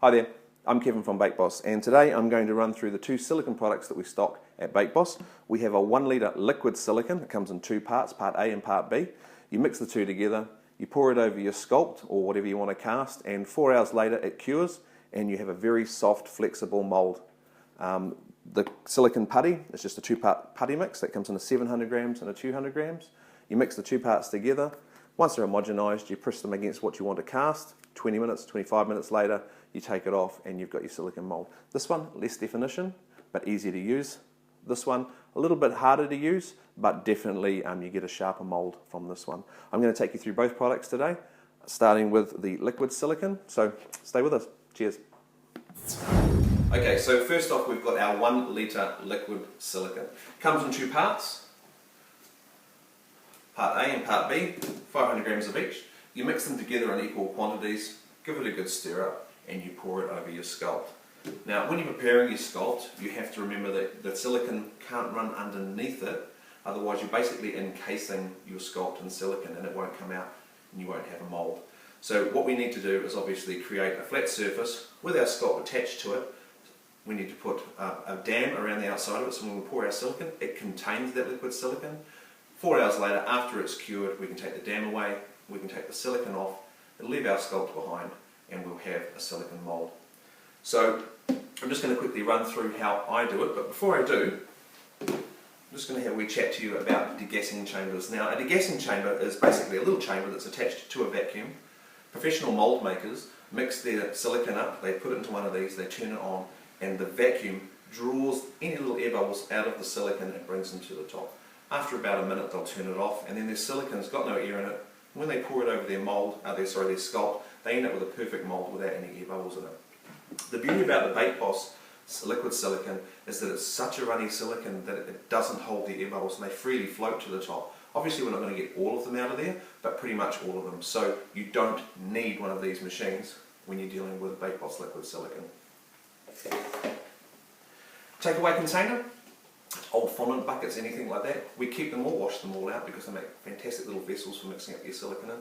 Hi there, I'm Kevin from Bake Boss, and today I'm going to run through the two silicone products that we stock at Bake Boss. We have a 1 litre liquid silicone. It comes in two parts, part A and part B. You mix the two together, you pour it over your sculpt or whatever you want to cast, and 4 hours later it cures and you have a very soft, flexible mould. The silicone putty is just a two-part putty mix that comes in a 700 grams and a 200 grams. You mix the two parts together. Once they're homogenised, you press them against what you want to cast. 20 minutes, 25 minutes later, you take it off and you've got your silicone mould. This one, less definition, but easier to use. This one, a little bit harder to use, but definitely you get a sharper mould from this one. I'm going to take you through both products today, starting with the liquid silicone, so stay with us. Cheers. Okay, so first off we've got our 1 litre liquid silicone. Comes in two parts, part A and part B, 500 grams of each. You mix them together in equal quantities, give it a good stir up, and you pour it over your sculpt. Now when you're preparing your sculpt, you have to remember that the silicone can't run underneath it, otherwise you're basically encasing your sculpt in silicone and it won't come out and you won't have a mould. So what we need to do is obviously create a flat surface with our sculpt attached to it. We need to put a dam around the outside of it, so when we pour our silicone, it contains that liquid silicone. 4 hours later, after it's cured, we can take the dam away, we can take the silicone off, and leave our sculpt behind, and we'll have a silicone mould. So I'm just going to quickly run through how I do it, but before I do, I'm just going to have a wee chat to you about degassing chambers. Now, a degassing chamber is basically a little chamber that's attached to a vacuum. Professional mould makers mix their silicone up, they put it into one of these, they turn it on, and the vacuum draws any little air bubbles out of the silicone and brings them to the top. After about a minute they'll turn it off, and then their silicone's got no air in it. When they pour it over their mould, their sculpt, they end up with a perfect mould without any air bubbles in it. The beauty about the Bake Boss liquid silicone is that it's such a runny silicone that it doesn't hold the air bubbles and they freely float to the top. Obviously we're not going to get all of them out of there, but pretty much all of them. So you don't need one of these machines when you're dealing with Bake Boss liquid silicone. Takeaway container, old fondant buckets, anything like that. We keep them all, wash them all out because they make fantastic little vessels for mixing up your silicone in.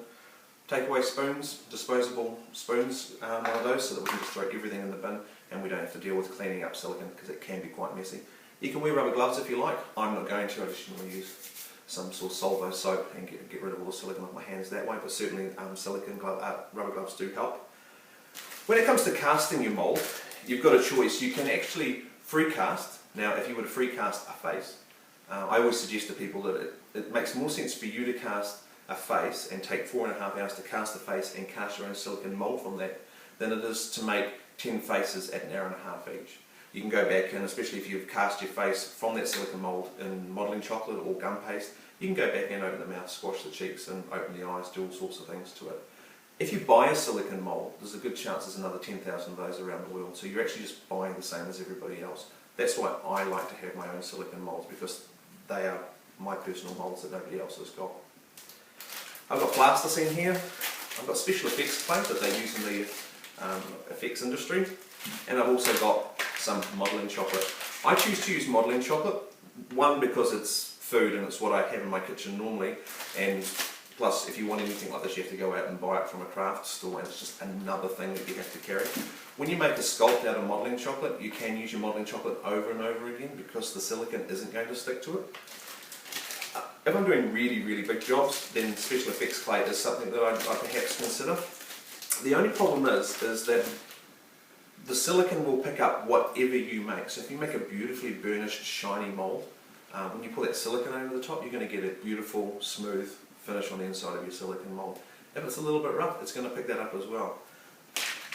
Takeaway spoons, disposable spoons, one of those, so that we can just throw everything in the bin and we don't have to deal with cleaning up silicone because it can be quite messy. You can wear rubber gloves if you like. I'm not going to. I just normally use some sort of Solvo soap and get rid of all the silicone off my hands that way, but certainly rubber gloves do help. When it comes to casting your mould, you've got a choice. You can actually free cast. Now if you were to free cast a face, I always suggest to people that it makes more sense for you to cast a face and take 4.5 hours to cast the face and cast your own silicone mould from that than it is to make 10 faces at 1.5 hours each. You can go back and, especially if you've cast your face from that silicone mould in modelling chocolate or gum paste, you can go back and open the mouth, squash the cheeks and open the eyes, do all sorts of things to it. If you buy a silicone mould, there's a good chance there's another 10,000 of those around the world, so you're actually just buying the same as everybody else. That's why I like to have my own silicone moulds, because they are my personal moulds that nobody else has got. I've got plasticine here, I've got special effects clay that they use in the effects industry, and I've also got some modelling chocolate. I choose to use modelling chocolate, one because it's food and it's what I have in my kitchen normally, and plus if you want anything like this you have to go out and buy it from a craft store and it's just another thing that you have to carry. When you make a sculpt out of modelling chocolate, you can use your modelling chocolate over and over again because the silicone isn't going to stick to it. If I'm doing really, really big jobs, then special effects clay is something that I perhaps consider. The only problem is that the silicone will pick up whatever you make. So if you make a beautifully burnished, shiny mould, when you put that silicone over the top, you're going to get a beautiful, smooth finish on the inside of your silicone mould. If it's a little bit rough, it's going to pick that up as well.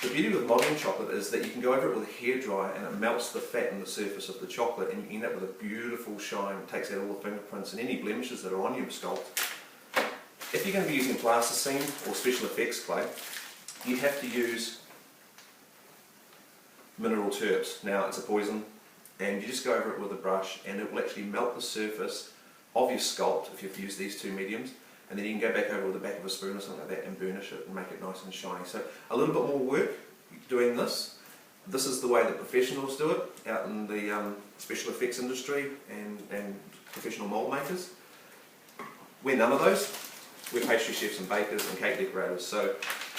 The beauty with modelling chocolate is that you can go over it with a hairdryer and it melts the fat in the surface of the chocolate and you end up with a beautiful shine. It takes out all the fingerprints and any blemishes that are on your sculpt. If you're going to be using plasticine or special effects clay, you have to use mineral terps. Now it's a poison and you just go over it with a brush and it will actually melt the surface of your sculpt if you've used these two mediums, and then you can go back over with the back of a spoon or something like that and burnish it and make it nice and shiny. So a little bit more work doing this. This is the way that professionals do it out in the special effects industry and professional mould makers. We're none of those. We're pastry chefs and bakers and cake decorators. So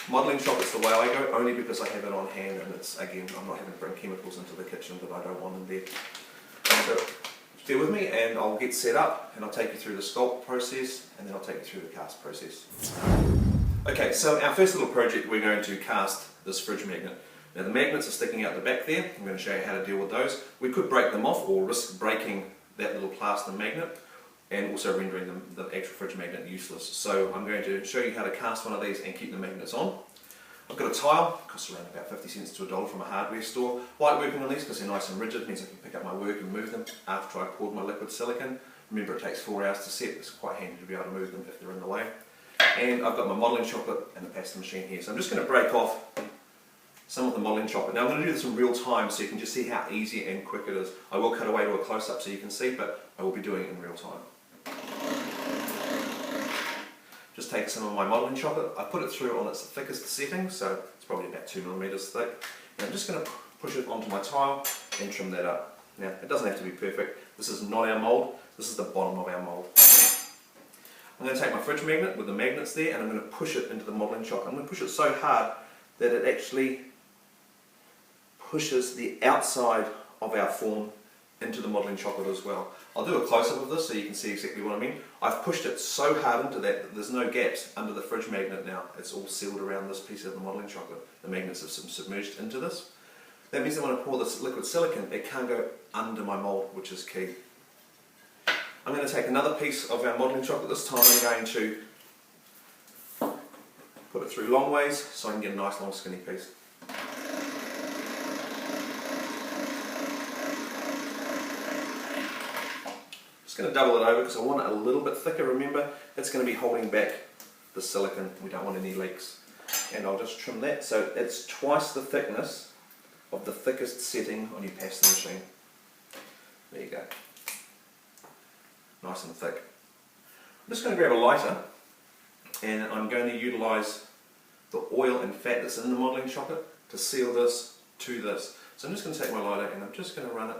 Modelling chocolate's the way I go, only because I have it on hand, and it's, again, I'm not having to bring chemicals into the kitchen that I don't want in there. So bear with me and I'll get set up and I'll take you through the sculpt process and then I'll take you through the cast process. Okay, so our first little project, we're going to cast this fridge magnet. Now the magnets are sticking out the back there. I'm going to show you how to deal with those. We could break them off or risk breaking that little plaster magnet and also rendering the actual fridge magnet useless. So I'm going to show you how to cast one of these and keep the magnets on. I've got a tile, costs around about 50 cents to $1 from a hardware store. I like working on these because they're nice and rigid, means I can pick up my work and move them after I poured my liquid silicone. Remember, it takes 4 hours to set. It's quite handy to be able to move them if they're in the way. And I've got my modelling chocolate and the pasta machine here. So I'm just going to break off some of the modelling chocolate. Now I'm going to do this in real time so you can just see how easy and quick it is. I will cut away to a close-up so you can see, but I will be doing it in real time. Just take some of my modelling chocolate. I put it through on its thickest setting, so it's probably about 2mm thick. And I'm just going to push it onto my tile and trim that up. Now, it doesn't have to be perfect. This is not our mould, this is the bottom of our mould. I'm going to take my fridge magnet with the magnets there and I'm going to push it into the modelling chocolate. I'm going to push it so hard that it actually pushes the outside of our form into the modelling chocolate as well. I'll do a close-up of this so you can see exactly what I mean. I've pushed it so hard into that there's no gaps under the fridge magnet now. It's all sealed around this piece of the modelling chocolate. The magnets have submerged into this. That means that when I pour this liquid silicone, it can't go under my mould, which is key. I'm going to take another piece of our modelling chocolate. This time I'm going to put it through long ways so I can get a nice long skinny piece. Just going to double it over because I want it a little bit thicker. Remember, it's going to be holding back the silicone. We don't want any leaks. And I'll just trim that so it's twice the thickness of the thickest setting on your pasta machine. There you go. Nice and thick. I'm just going to grab a lighter and I'm going to utilise the oil and fat that's in the modelling chocolate to seal this to this. So I'm just going to take my lighter and I'm just going to run it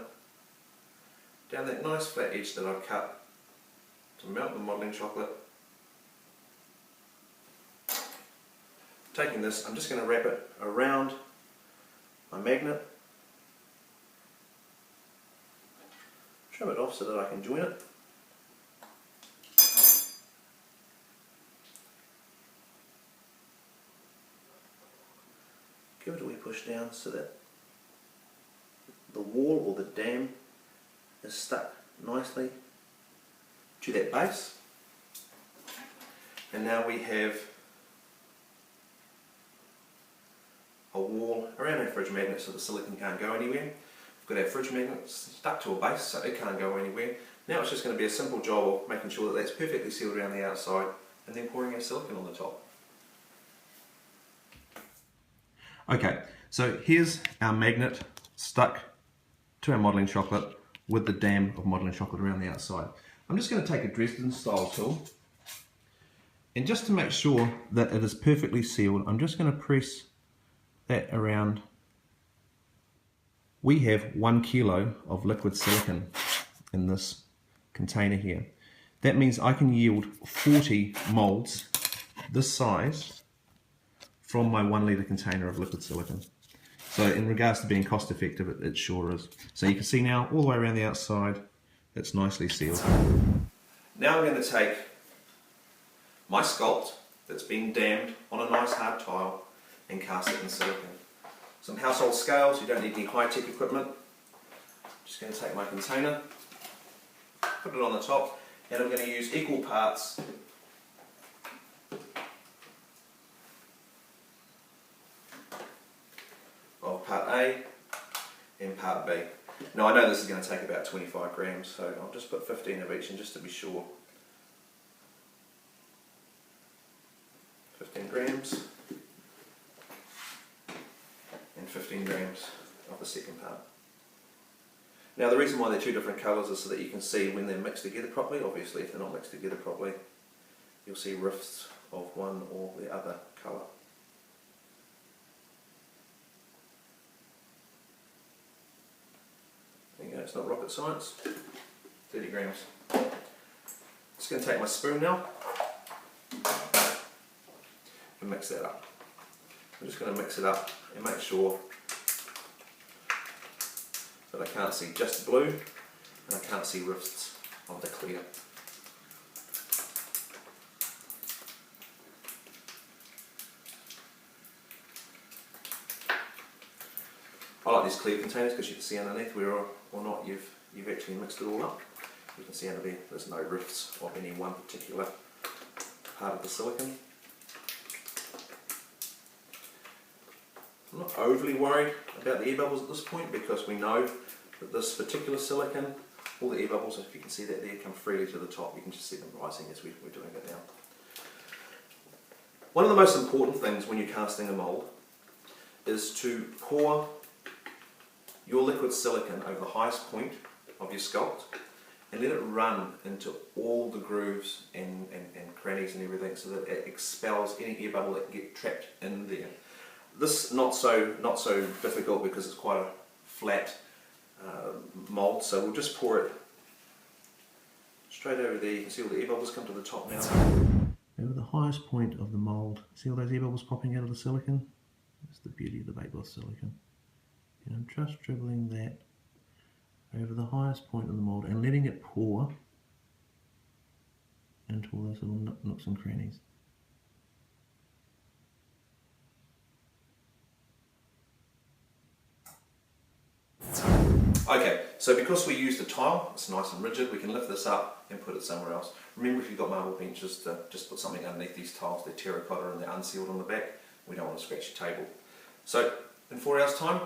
down that nice flat edge that I've cut to melt the modelling chocolate. Taking this, I'm just going to wrap it around my magnet, trim it off so that I can join it. Give it a wee push down so that the wall or the dam is stuck nicely to that base. And now we have a wall around our fridge magnet so the silicone can't go anywhere. We've got our fridge magnet stuck to a base so it can't go anywhere. Now it's just going to be a simple job of making sure that that's perfectly sealed around the outside and then pouring our silicone on the top. Okay, so here's our magnet stuck to our modelling chocolate with the dam of modelling chocolate around the outside. I'm just going to take a Dresden style tool and just to make sure that it is perfectly sealed, I'm just going to press that around. We have 1 kilo of liquid silicone in this container here. That means I can yield 40 moulds this size from my 1 litre container of liquid silicone. So in regards to being cost effective, it sure is. So you can see now all the way around the outside, it's nicely sealed. Now I'm going to take my sculpt that's been dammed on a nice hard tile and cast it in silicone. Some household scales, you don't need any high-tech equipment. Just going to take my container, put it on the top, and I'm going to use equal parts of part A and part B. Now I know this is going to take about 25 grams, so I'll just put 15 of each and just to be sure. 15 grams and 15 grams of the second part. Now the reason why they're two different colours is so that you can see when they're mixed together properly. Obviously if they're not mixed together properly you'll see rifts of one or the other colour. There you go, it's not rocket science. 30 grams. Just going to take my spoon now and mix that up. I'm just going to mix it up and make sure that I can't see just blue and I can't see rifts of the clear. I like these clear containers because you can see underneath whether or not you've actually mixed it all up. You can see under there there's no rifts of any one particular part of the silicone. I'm not overly worried about the air bubbles at this point because we know that this particular silicone, all the air bubbles, if you can see that there, come freely to the top. You can just see them rising as we're doing it now. One of the most important things when you're casting a mould is to pour your liquid silicone over the highest point of your sculpt and let it run into all the grooves and crannies and everything so that it expels any air bubble that can get trapped in there. This not so difficult because it's quite a flat mould, so we'll just pour it straight over there. You can see all the air bubbles come to the top now. Over the highest point of the mould, see all those air bubbles popping out of the silicone? That's the beauty of the baked cloth silicone. And I'm just dribbling that over the highest point of the mould and letting it pour into all those little nooks and crannies. Okay, so because we used a tile, it's nice and rigid, we can lift this up and put it somewhere else. Remember, if you've got marble benches, to just put something underneath these tiles. They're terracotta and they're unsealed on the back. We don't want to scratch your table. So in 4 hours time,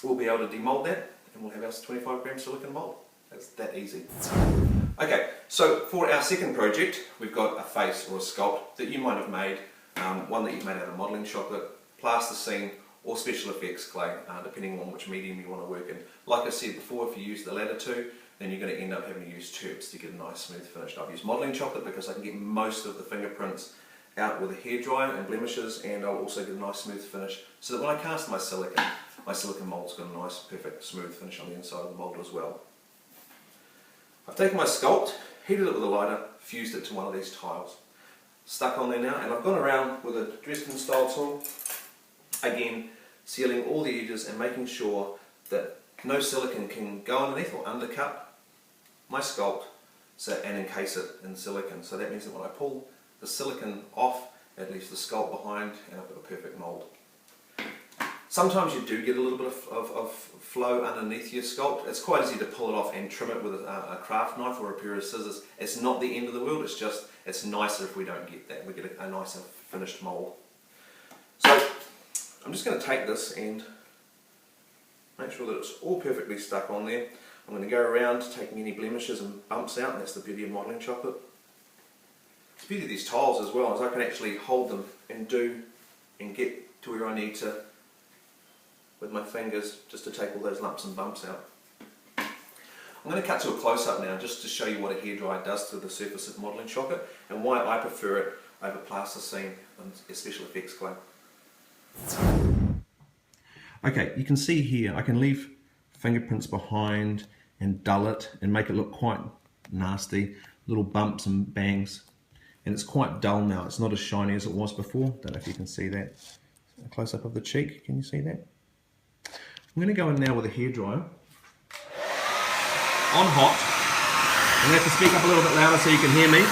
we'll be able to demould that and we'll have our 25 gram silicone mould. That's that easy. Okay, so for our second project, we've got a face or a sculpt that you might have made, one that you've made out of modelling chocolate, plasticine, or special effects clay, depending on which medium you want to work in. Like I said before, if you use the latter two, then you're going to end up having to use turbs to get a nice smooth finish. I've used modelling chocolate because I can get most of the fingerprints out with a hairdryer and blemishes, and I'll also get a nice smooth finish so that when I cast my silicone mould's got a nice perfect smooth finish on the inside of the mould as well. I've taken my sculpt, heated it with a lighter, fused it to one of these tiles. Stuck on there now, and I've gone around with a Dresden style tool, again sealing all the edges and making sure that no silicone can go underneath or undercut my sculpt and encase it in silicone. So that means that when I pull the silicone off, it leaves the sculpt behind and I've got a perfect mould. Sometimes you do get a little bit of flow underneath your sculpt. It's quite easy to pull it off and trim it with a craft knife or a pair of scissors. It's not the end of the world, it's nicer if we don't get that. We get a nicer finished mould. So I'm just going to take this and make sure that it's all perfectly stuck on there. I'm going to go around taking any blemishes and bumps out, and that's the beauty of modelling chocolate. The beauty of these tiles as well is I can actually hold them and get to where I need to with my fingers just to take all those lumps and bumps out. I'm going to cut to a close-up now just to show you what a hairdryer does to the surface of modelling chocolate and why I prefer it over plasticine and special effects clay. Okay, you can see here I can leave fingerprints behind and dull it and make it look quite nasty, little bumps and bangs, and it's quite dull now. It's not as shiny as it was before. Don't know if you can see that. A close up of the cheek, can you see that? I'm going to go in now with a hairdryer on hot. I'm going to have to speak up a little bit louder so you can hear me.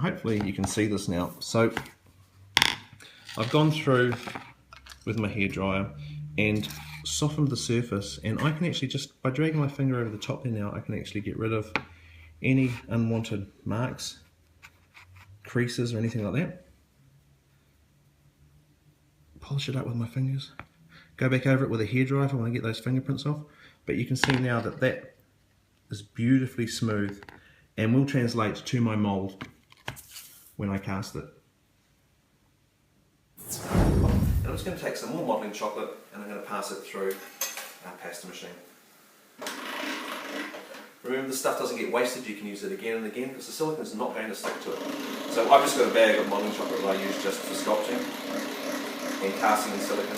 Hopefully you can see this now. So I've gone through with my hairdryer and softened the surface, and I can actually just, by dragging my finger over the top there now, I can actually get rid of any unwanted marks, creases or anything like that. Polish it up with my fingers. Go back over it with a hairdryer if I want to get those fingerprints off. But you can see now that that is beautifully smooth and will translate to my mould when I cast it. I'm just going to take some more modelling chocolate and I'm going to pass it through our pasta machine. Remember, the stuff doesn't get wasted, you can use it again and again because the silicone is not going to stick to it. So I've just got a bag of modelling chocolate that I use just for sculpting and casting in silicone.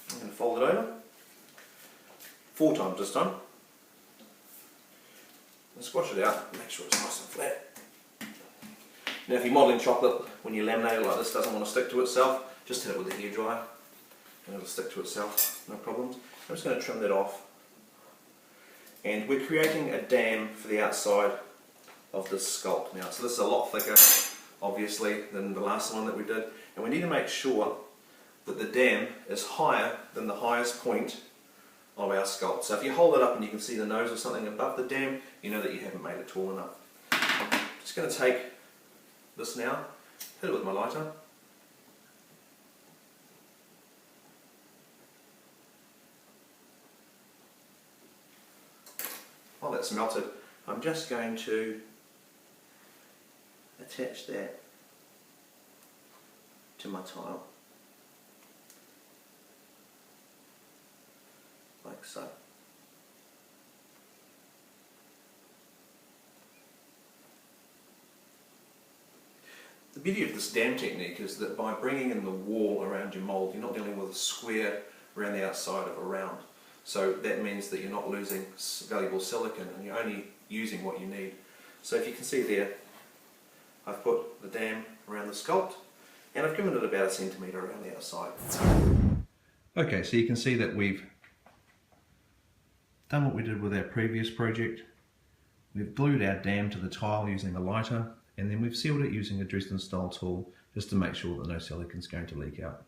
I'm going to fold it over 4 times this time and squash it out, make sure it's nice and flat. Now if you're modelling chocolate, when you laminate it like this, doesn't want to stick to itself, just hit it with a hairdryer and it'll stick to itself, no problems. I'm just going to trim that off. And we're creating a dam for the outside of this sculpt now. So this is a lot thicker, obviously, than the last one that we did. And we need to make sure that the dam is higher than the highest point of our sculpt. So if you hold it up and you can see the nose or something above the dam, you know that you haven't made it tall enough. I'm just going to take this now, hit it with my lighter. While that's melted, I'm just going to attach that to my tile, like so. The beauty of this dam technique is that by bringing in the wall around your mould, you're not dealing with a square around the outside of a round. So that means that you're not losing valuable silicone and you're only using what you need. So if you can see there, I've put the dam around the sculpt and I've given it about 1 centimetre around the outside. Okay, so you can see that we've done what we did with our previous project. We've glued our dam to the tile using a lighter, and then we've sealed it using a Dresden style tool just to make sure that no silicone is going to leak out.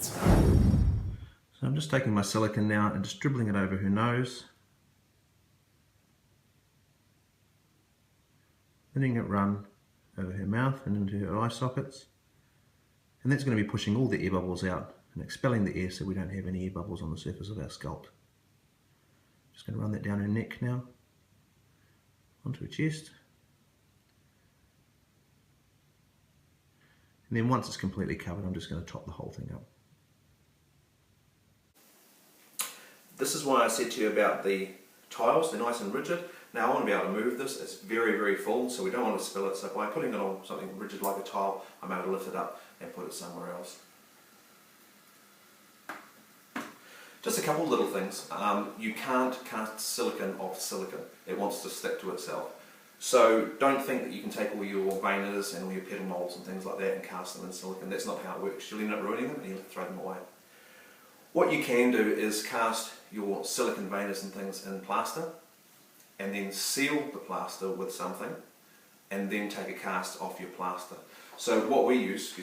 So I'm just taking my silicone now and just dribbling it over her nose, letting it run over her mouth and into her eye sockets, and that's going to be pushing all the air bubbles out and expelling the air so we don't have any air bubbles on the surface of our sculpt. Just going to run that down her neck now, onto her chest. And then once it's completely covered, I'm just going to top the whole thing up. This is why I said to you about the tiles, they're nice and rigid. Now I want to be able to move this, it's very, very full, so we don't want to spill it, so by putting it on something rigid like a tile, I'm able to lift it up and put it somewhere else. Just a couple of little things. You can't cast silicone off silicone, it wants to stick to itself. So don't think that you can take all your veiners and all your petal moulds and things like that and cast them in silicone. That's not how it works. You'll end up ruining them and you'll have to throw them away. What you can do is cast your silicone veiners and things in plaster and then seal the plaster with something and then take a cast off your plaster. So what we use,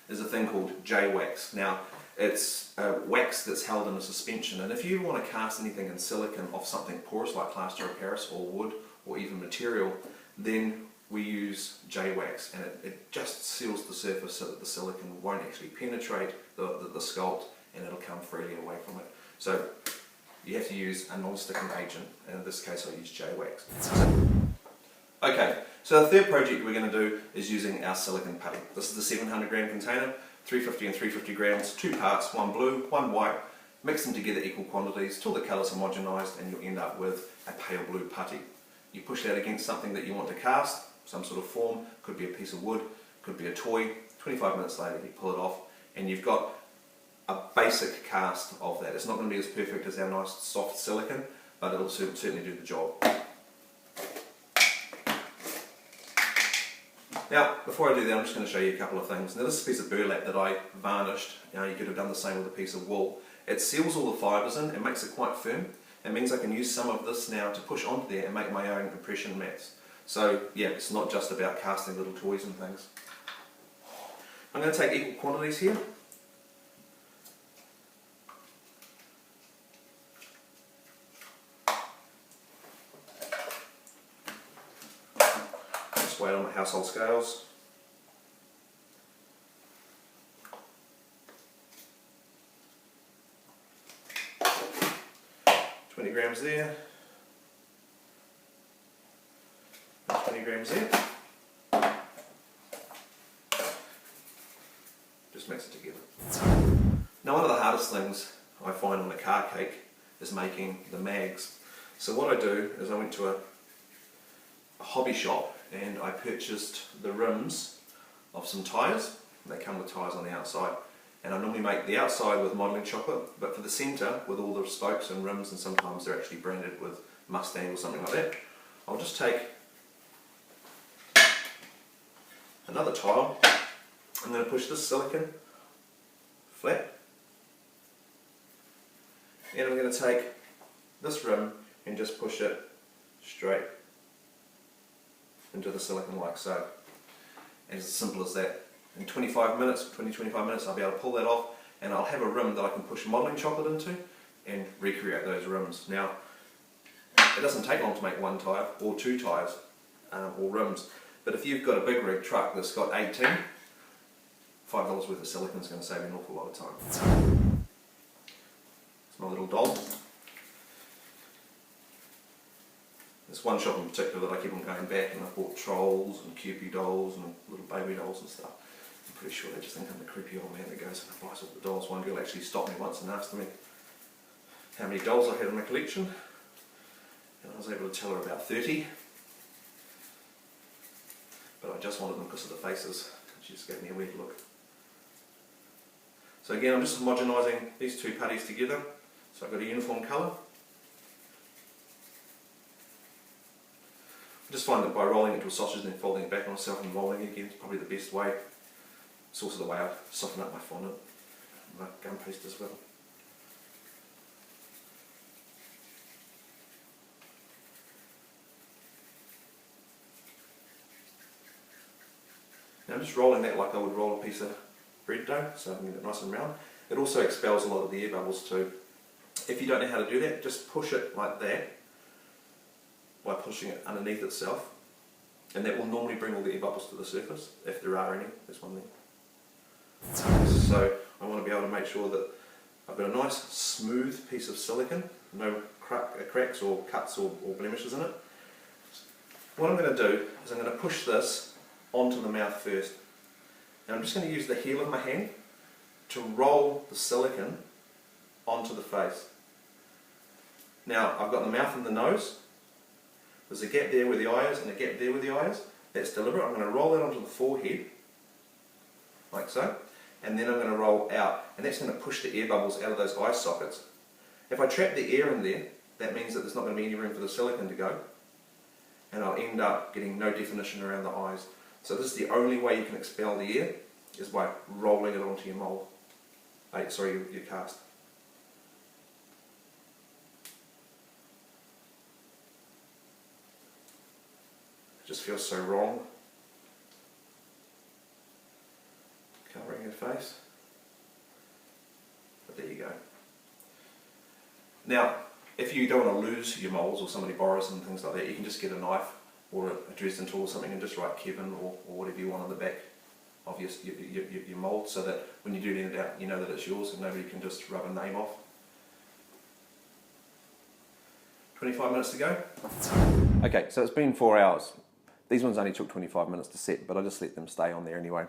is a thing called J-wax. Now it's a wax that's held in a suspension, and if you want to cast anything in silicone off something porous like plaster of Paris or wood or even material, then we use J-wax, and it just seals the surface so that the silicone won't actually penetrate the sculpt and it'll come freely away from it. So you have to use a non-sticking agent, and in this case I use J-wax. Okay, so the third project we're going to do is using our silicone putty. This is the 700 gram container, 350 and 350 grams, 2 parts, 1 blue, 1 white. Mix them together equal quantities till the colours are homogenised and you'll end up with a pale blue putty. You push that against something that you want to cast, some sort of form, could be a piece of wood, could be a toy. 25 minutes later you pull it off and you've got a basic cast of that. It's not going to be as perfect as our nice soft silicone, but it'll certainly do the job. Now, before I do that, I'm just going to show you a couple of things. Now, this is a piece of burlap that I varnished. You could have done the same with a piece of wool. It seals all the fibres in and makes it quite firm. It means I can use some of this now to push onto there and make my own impression mats. So, yeah, it's not just about casting little toys and things. I'm going to take equal quantities here. Weigh it on my household scales. grams there, 20 grams there. Just mix it together. Now, one of the hardest things I find on a car cake is making the mags. So what I do is I went to a hobby shop and I purchased the rims of some tyres. They come with tyres on the outside, and I normally make the outside with modelling chocolate, but for the centre with all the spokes and rims, and sometimes they're actually branded with Mustang or something like that, I'll just take another tile. I'm going to push this silicone flat, and I'm going to take this rim and just push it straight into the silicone like so. And it's as simple as that. In 25 minutes, 20-25 minutes, I'll be able to pull that off, and I'll have a rim that I can push modelling chocolate into and recreate those rims. Now, it doesn't take long to make one tyre or two tyres or rims, but if you've got a big rig truck that's got 18, $5 worth of silicone is going to save you an awful lot of time. It's my little doll. There's one shop in particular that I keep on going back, and I've bought trolls and Kewpie dolls and little baby dolls and stuff. I'm pretty sure they just think I'm the creepy old man that goes and buys all the dolls. One girl actually stopped me once and asked me how many dolls I had in my collection, and I was able to tell her about 30, but I just wanted them because of the faces. She just gave me a weird look. So again, I'm just homogenising these two putties together, so I've got a uniform colour. I just find that by rolling it into a sausage and then folding it back on itself and rolling it again is probably the best way. It's also the way I soften up my fondant, my gum paste as well. Now I'm just rolling that like I would roll a piece of bread dough, so I can get it nice and round. It also expels a lot of the air bubbles too. If you don't know how to do that, just push it like that by pushing it underneath itself, and that will normally bring all the air bubbles to the surface, if there are any. There's one there. So I want to be able to make sure that I've got a nice smooth piece of silicone, no cracks or cuts or blemishes in it. What I'm going to do is I'm going to push this onto the mouth first. And I'm just going to use the heel of my hand to roll the silicone onto the face. Now I've got the mouth and the nose. There's a gap there where the eye is and a gap there where the eye is. That's deliberate. I'm going to roll that onto the forehead, like so. And then I'm going to roll out, and that's going to push the air bubbles out of those eye sockets. If I trap the air in there, that means that there's not going to be any room for the silicone to go, and I'll end up getting no definition around the eyes. So this is the only way you can expel the air, is by rolling it onto your mould. Your cast. It just feels so wrong. Covering your face. But there you go. Now, if you don't want to lose your moulds or somebody borrows them and things like that, you can just get a knife or a Dresden tool or something and just write Kevin or whatever you want on the back of your mould, so that when you do lend it out, you know that it's yours and nobody can just rub a name off. 25 minutes to go. Okay, so it's been 4 hours. These ones only took 25 minutes to set, but I just let them stay on there anyway.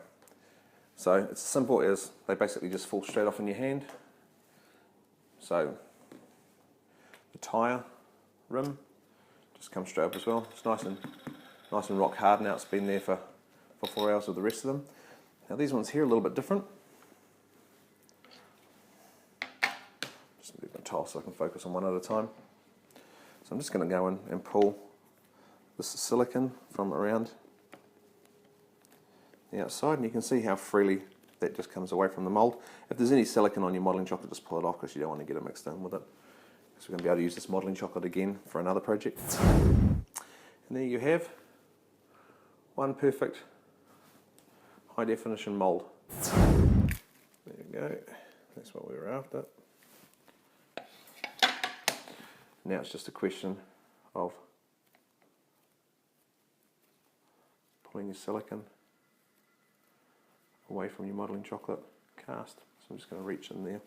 So it's as simple as they basically just fall straight off in your hand. So the tyre rim just comes straight up as well. It's nice and rock hard now. It's been there for 4 hours with the rest of them. Now these ones here are a little bit different. Just move my tile so I can focus on one at a time. So I'm just going to go in and pull this silicone from around the outside, and you can see how freely that just comes away from the mould. If there's any silicone on your modelling chocolate, just pull it off because you don't want to get it mixed in with it. So we're going to be able to use this modelling chocolate again for another project. And there you have one perfect high definition mould. There you go, that's what we were after. Now it's just a question of pulling your silicone away from your modelling chocolate cast. So I'm just going to reach in there.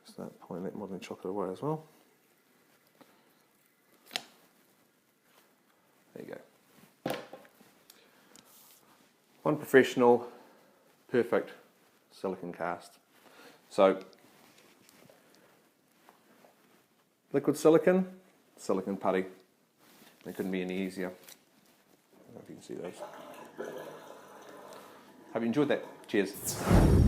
Just Start pulling that modelling chocolate away as well. There you go. One professional, perfect silicone cast. So, liquid silicone, silicone putty. It couldn't be any easier. I don't know if you can see those. Hope you enjoyed that. Cheers.